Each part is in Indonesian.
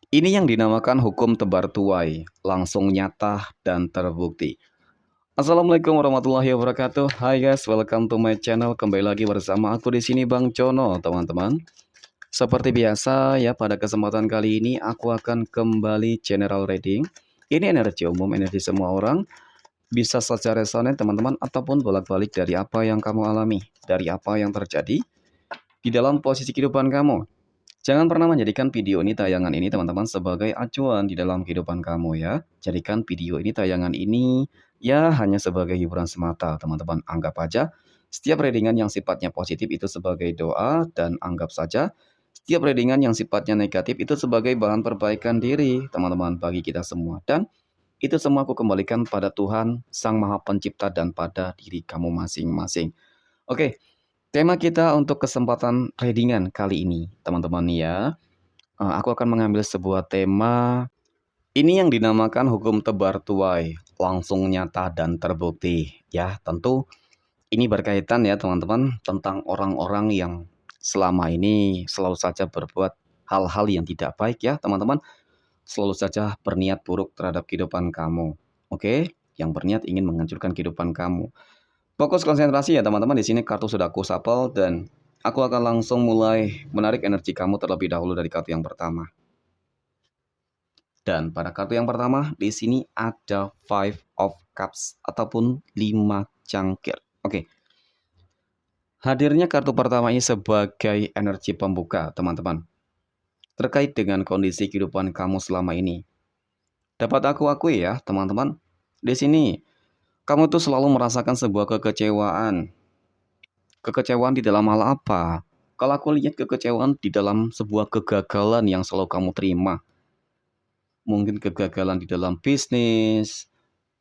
Ini yang dinamakan hukum tebar tuai, langsung nyata dan terbukti. Assalamualaikum warahmatullahi wabarakatuh. Hai guys, welcome to my channel. Kembali lagi bersama aku di sini Bang Jono, teman-teman. Seperti biasa ya, pada kesempatan kali ini aku akan kembali general reading. Ini energi umum, energi semua orang. Bisa saja resonate teman-teman ataupun bolak-balik dari apa yang kamu alami, dari apa yang terjadi di dalam posisi kehidupan kamu. Jangan pernah menjadikan video ini tayangan ini teman-teman sebagai acuan di dalam kehidupan kamu ya. Jadikan video ini tayangan ini ya hanya sebagai hiburan semata teman-teman. Anggap aja setiap readingan yang sifatnya positif itu sebagai doa dan anggap saja setiap readingan yang sifatnya negatif itu sebagai bahan perbaikan diri teman-teman bagi kita semua. Dan itu semua aku kembalikan pada Tuhan Sang Maha Pencipta dan pada diri kamu masing-masing. Oke, tema kita untuk kesempatan readingan kali ini teman-teman ya. Aku akan mengambil sebuah tema, ini yang dinamakan hukum tebar tuai, langsung nyata dan terbukti. Ya, tentu ini berkaitan ya teman-teman tentang orang-orang yang selama ini selalu saja berbuat hal-hal yang tidak baik ya teman-teman. Selalu saja berniat buruk terhadap kehidupan kamu. Oke, yang berniat ingin menghancurkan kehidupan kamu. Fokus konsentrasi ya teman-teman, di sini kartu sudah aku shuffle dan aku akan langsung mulai menarik energi kamu terlebih dahulu dari kartu yang pertama. Dan pada kartu yang pertama, di sini ada Five of Cups ataupun 5 cangkir. Oke, hadirnya kartu pertama ini sebagai energi pembuka, teman-teman. Terkait dengan kondisi kehidupan kamu selama ini. Dapat aku akui ya, teman-teman. Di sini, kamu tuh selalu merasakan sebuah kekecewaan. Kekecewaan di dalam hal apa? Kalau aku lihat kekecewaan di dalam sebuah kegagalan yang selalu kamu terima. Mungkin kegagalan di dalam bisnis,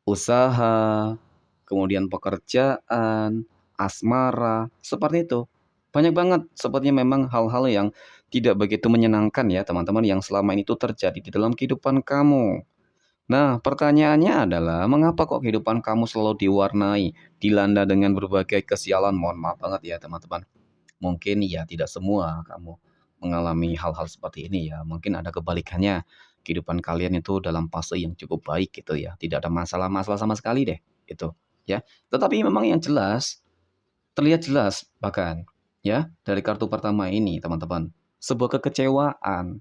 usaha, kemudian pekerjaan, asmara, seperti itu. Banyak banget sepertinya memang hal-hal yang tidak begitu menyenangkan ya teman-teman yang selama ini tuh terjadi di dalam kehidupan kamu. Nah, pertanyaannya adalah mengapa kok kehidupan kamu selalu diwarnai, dilanda dengan berbagai kesialan? Mohon maaf banget ya teman-teman. Mungkin ya tidak semua kamu mengalami hal-hal seperti ini ya. Mungkin ada kebalikannya. Kehidupan kalian itu dalam fase yang cukup baik gitu ya. Tidak ada masalah-masalah sama sekali deh itu ya. Tetapi memang yang jelas terlihat jelas bahkan ya dari kartu pertama ini teman-teman. Sebuah kekecewaan,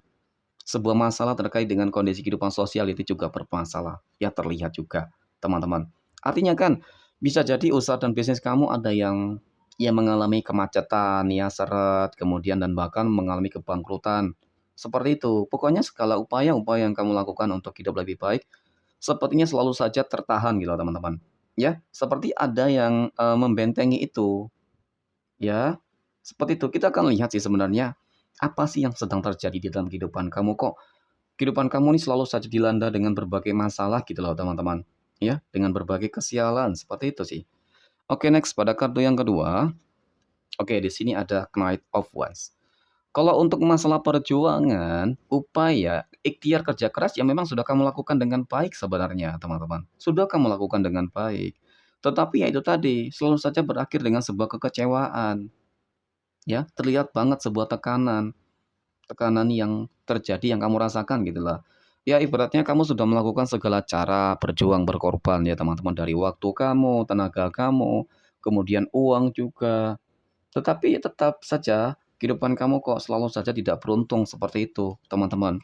sebuah masalah terkait dengan kondisi kehidupan sosial itu juga bermasalah. Ya terlihat juga teman-teman. Artinya kan bisa jadi usaha dan bisnis kamu ada yang mengalami kemacetan, ya seret, kemudian dan bahkan mengalami kebangkrutan. Seperti itu. Pokoknya segala upaya-upaya yang kamu lakukan untuk hidup lebih baik, sepertinya selalu saja tertahan gitu teman-teman. Ya, seperti ada yang membentengi itu. Ya, seperti itu. Kita akan lihat sih sebenarnya apa sih yang sedang terjadi di dalam kehidupan kamu kok. Kehidupan kamu ini selalu saja dilanda dengan berbagai masalah gitu loh teman-teman. Ya, dengan berbagai kesialan seperti itu sih. Oke, next pada kartu yang kedua. Oke, di sini ada Knight of Wands. Kalau untuk masalah perjuangan, upaya, ikhtiar kerja keras yang memang sudah kamu lakukan dengan baik sebenarnya, teman-teman. Sudah kamu lakukan dengan baik. Tetapi ya itu tadi, selalu saja berakhir dengan sebuah kekecewaan. Ya, terlihat banget sebuah tekanan. Tekanan yang terjadi yang kamu rasakan gitu lah. Ya ibaratnya kamu sudah melakukan segala cara berjuang berkorban ya teman-teman dari waktu kamu, tenaga kamu, kemudian uang juga. Tetapi tetap saja kehidupan kamu kok selalu saja tidak beruntung seperti itu, teman-teman.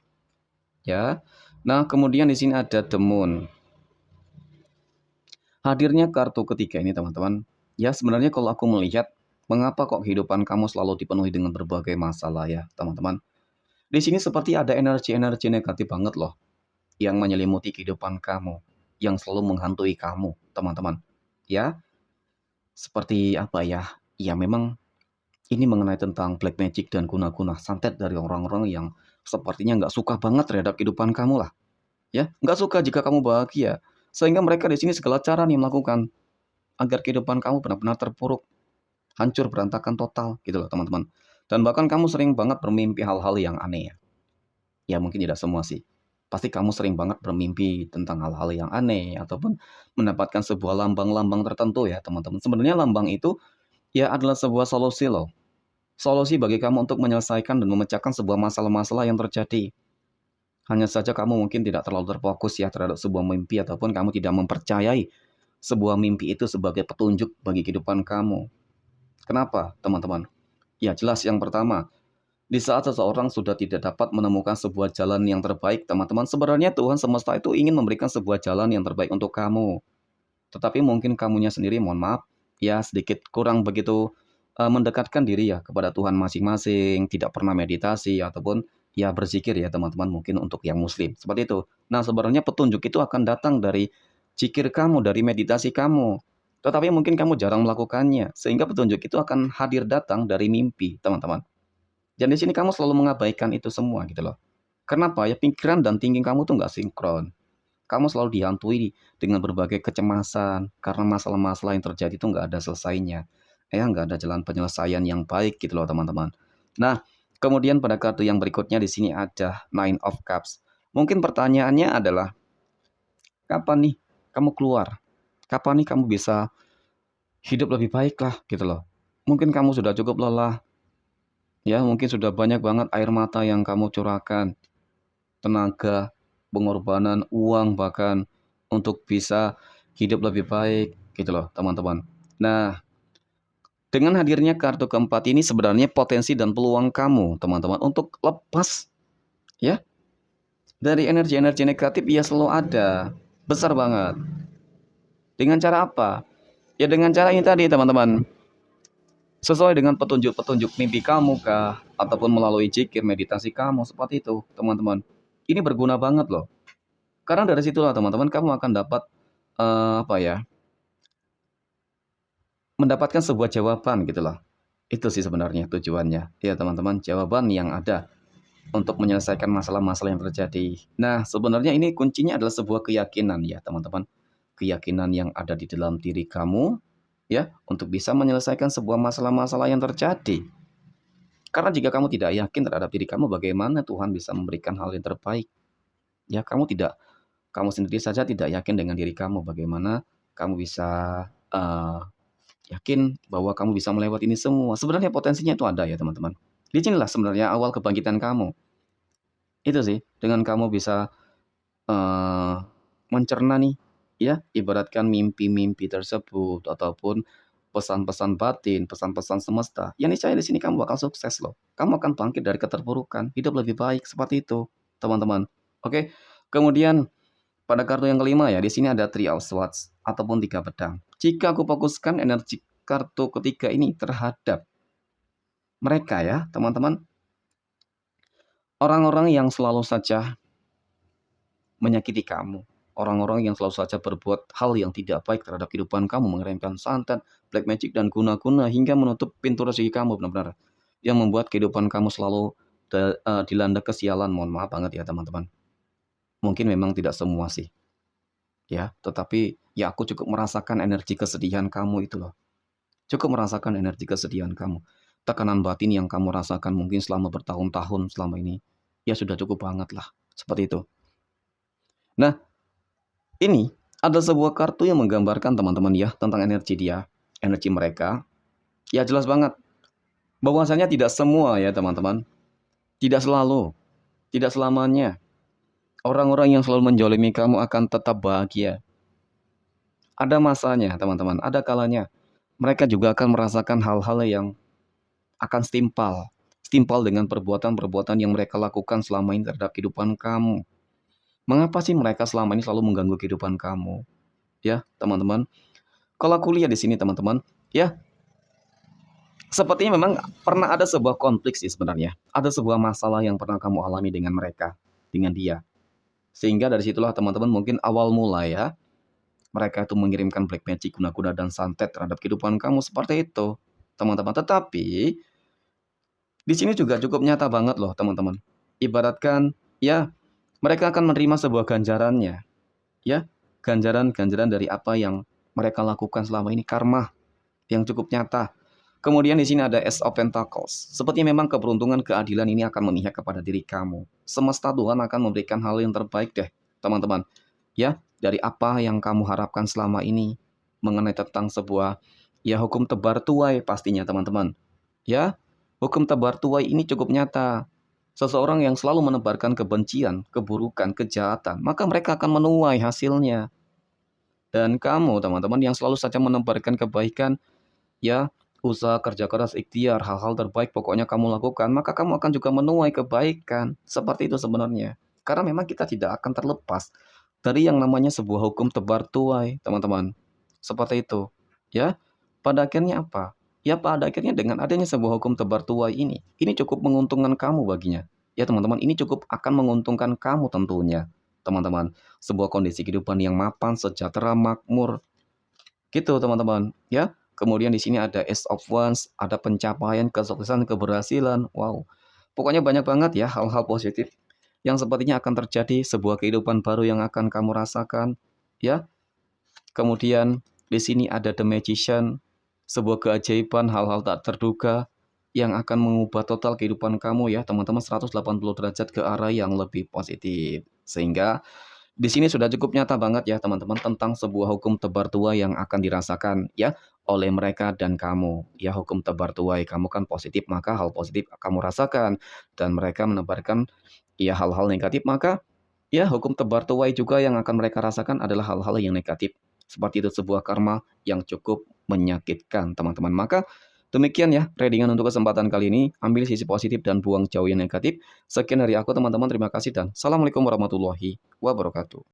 Ya. Nah, kemudian di sini ada The Moon. Hadirnya kartu ketiga ini, teman-teman. Ya, sebenarnya kalau aku melihat mengapa kok kehidupan kamu selalu dipenuhi dengan berbagai masalah ya, teman-teman. Di sini seperti ada energi-energi negatif banget loh yang menyelimuti kehidupan kamu, yang selalu menghantui kamu, teman-teman. Ya, seperti apa ya? Ya memang ini mengenai tentang black magic dan guna-guna santet dari orang-orang yang sepertinya nggak suka banget terhadap kehidupan kamu lah. Ya, nggak suka jika kamu bahagia. Sehingga mereka di sini segala cara nih melakukan agar kehidupan kamu benar-benar terpuruk, hancur berantakan total gitu loh teman-teman. Dan bahkan kamu sering banget bermimpi hal-hal yang aneh ya. Ya mungkin tidak semua sih. Pasti kamu sering banget bermimpi tentang hal-hal yang aneh ataupun mendapatkan sebuah lambang-lambang tertentu ya teman-teman. Sebenarnya lambang itu ya adalah sebuah solusi loh. Solusi bagi kamu untuk menyelesaikan dan memecahkan sebuah masalah-masalah yang terjadi. Hanya saja kamu mungkin tidak terlalu terfokus ya terhadap sebuah mimpi ataupun kamu tidak mempercayai sebuah mimpi itu sebagai petunjuk bagi kehidupan kamu. Kenapa, teman-teman? Ya, jelas yang pertama, di saat seseorang sudah tidak dapat menemukan sebuah jalan yang terbaik, teman-teman, sebenarnya Tuhan semesta itu ingin memberikan sebuah jalan yang terbaik untuk kamu. Tetapi mungkin kamunya sendiri, mohon maaf, ya sedikit kurang begitu mendekatkan diri ya kepada Tuhan masing-masing, tidak pernah meditasi ataupun ya berzikir ya teman-teman mungkin untuk yang muslim, seperti itu. Nah, sebenarnya petunjuk itu akan datang dari zikir kamu, dari meditasi kamu. Tetapi mungkin kamu jarang melakukannya, sehingga petunjuk itu akan hadir datang dari mimpi, teman-teman. Dan di sini kamu selalu mengabaikan itu semua gitu loh. Kenapa? Ya pikiran dan thinking kamu tuh nggak sinkron. Kamu selalu dihantui dengan berbagai kecemasan karena masalah-masalah yang terjadi itu nggak ada selesainya. Ya, nggak ada jalan penyelesaian yang baik gitu loh teman-teman. Nah, kemudian pada kartu yang berikutnya di sini ada Nine of Cups. Mungkin pertanyaannya adalah, kapan nih kamu keluar? Kapan nih kamu bisa hidup lebih baik lah gitu loh. Mungkin kamu sudah cukup lelah, ya mungkin sudah banyak banget air mata yang kamu curahkan, tenaga, pengorbanan, uang bahkan untuk bisa hidup lebih baik gitu loh teman-teman. Nah, dengan hadirnya kartu keempat ini sebenarnya potensi dan peluang kamu teman-teman untuk lepas ya dari energi-energi negatif ya selalu ada. Besar banget. Dengan cara apa? Ya dengan cara ini tadi teman-teman. Sesuai dengan petunjuk-petunjuk mimpi kamu kah? Ataupun melalui zikir meditasi kamu seperti itu teman-teman. Ini berguna banget loh. Karena dari situlah teman-teman kamu akan dapat apa ya, mendapatkan sebuah jawaban gitu loh. Itu sih sebenarnya tujuannya. Ya teman-teman, jawaban yang ada untuk menyelesaikan masalah-masalah yang terjadi. Nah, sebenarnya ini kuncinya adalah sebuah keyakinan ya teman-teman. Keyakinan yang ada di dalam diri kamu ya untuk bisa menyelesaikan sebuah masalah-masalah yang terjadi. Karena jika kamu tidak yakin terhadap diri kamu, bagaimana Tuhan bisa memberikan hal yang terbaik? Ya, kamu sendiri saja tidak yakin dengan diri kamu, bagaimana kamu bisa eh, yakin bahwa kamu bisa melewati ini semua. Sebenarnya potensinya itu ada ya teman-teman. Di sinilah sebenarnya awal kebangkitan kamu. Itu sih, dengan kamu bisa eh, mencerna nih, ya, ibaratkan mimpi-mimpi tersebut ataupun pesan-pesan batin, pesan-pesan semesta. Yang niscaya di sini kamu bakal sukses loh. Kamu akan bangkit dari keterpurukan, hidup lebih baik seperti itu, teman-teman. Oke. Kemudian pada kartu yang kelima ya, di sini ada Three of Swords ataupun tiga pedang. Jika aku fokuskan energi kartu ketiga ini terhadap mereka ya, teman-teman, orang-orang yang selalu saja menyakiti kamu. Orang-orang yang selalu saja berbuat hal yang tidak baik terhadap kehidupan kamu, mengirimkan santet, black magic, dan guna-guna hingga menutup pintu rezeki kamu benar-benar. Yang membuat kehidupan kamu selalu dilanda kesialan. Mohon maaf banget ya teman-teman. Mungkin memang tidak semua sih. Ya, tetapi ya aku cukup merasakan energi kesedihan kamu itu loh. Cukup merasakan energi kesedihan kamu. Tekanan batin yang kamu rasakan mungkin selama bertahun-tahun selama ini. Ya sudah cukup banget lah. Seperti itu. Nah, ini ada sebuah kartu yang menggambarkan teman-teman ya tentang energi dia, energi mereka. Ya jelas banget bahwasanya tidak semua ya teman-teman, tidak selalu, tidak selamanya. Orang-orang yang selalu menjolimi kamu akan tetap bahagia. Ada masanya teman-teman, ada kalanya. Mereka juga akan merasakan hal-hal yang akan setimpal. Setimpal dengan perbuatan-perbuatan yang mereka lakukan selama ini terhadap kehidupan kamu. Mengapa sih mereka selama ini selalu mengganggu kehidupan kamu? Ya teman-teman. Kalau aku lihat di sini teman-teman, ya sepertinya memang pernah ada sebuah konflik sih sebenarnya. Ada sebuah masalah yang pernah kamu alami dengan mereka, dengan dia. Sehingga dari situlah teman-teman mungkin awal mula ya, mereka itu mengirimkan black magic, guna-guna dan santet terhadap kehidupan kamu seperti itu, teman-teman. Tetapi di sini juga cukup nyata banget loh, teman-teman. Ibaratkan ya, mereka akan menerima sebuah ganjarannya, ya. Ganjaran-ganjaran dari apa yang mereka lakukan selama ini, karma yang cukup nyata. Kemudian di sini ada Ace of Pentacles. Sepertinya memang keberuntungan keadilan ini akan memihak kepada diri kamu. Semesta Tuhan akan memberikan hal yang terbaik deh, teman-teman. Ya, dari apa yang kamu harapkan selama ini mengenai tentang sebuah ya hukum tebar tuai pastinya, teman-teman. Ya, hukum tebar tuai ini cukup nyata. Seseorang yang selalu menebarkan kebencian, keburukan, kejahatan, maka mereka akan menuai hasilnya. Dan kamu, teman-teman, yang selalu saja menebarkan kebaikan, ya, usaha kerja keras, ikhtiar, hal-hal terbaik pokoknya kamu lakukan, maka kamu akan juga menuai kebaikan. Seperti itu sebenarnya. Karena memang kita tidak akan terlepas dari yang namanya sebuah hukum tebar tuai, teman-teman. Seperti itu. Ya, pada akhirnya apa? Ya, pada akhirnya dengan adanya sebuah hukum tebar tuai ini cukup menguntungkan kamu baginya. Ya, teman-teman, ini cukup akan menguntungkan kamu tentunya, teman-teman. Sebuah kondisi kehidupan yang mapan, sejahtera, makmur, gitu teman-teman, ya. Kemudian di sini ada Ace of Wands, ada pencapaian, kesuksesan, keberhasilan. Wow. Pokoknya banyak banget ya hal-hal positif yang sepertinya akan terjadi, sebuah kehidupan baru yang akan kamu rasakan, ya. Kemudian di sini ada The Magician, sebuah keajaiban, hal-hal tak terduga yang akan mengubah total kehidupan kamu ya, teman-teman, 180 derajat ke arah yang lebih positif. Sehingga di sini sudah cukup nyata banget ya teman-teman tentang sebuah hukum tebar tuai yang akan dirasakan ya oleh mereka dan kamu. Ya, hukum tebar tuai kamu kan positif, maka hal positif kamu rasakan, dan mereka menebarkan ya hal-hal negatif, maka ya hukum tebar tuai juga yang akan mereka rasakan adalah hal-hal yang negatif. Seperti itu, sebuah karma yang cukup menyakitkan teman-teman. Maka demikian ya readingan untuk kesempatan kali ini. Ambil sisi positif dan buang jauh yang negatif. Sekian dari aku teman-teman, terima kasih dan assalamualaikum warahmatullahi wabarakatuh.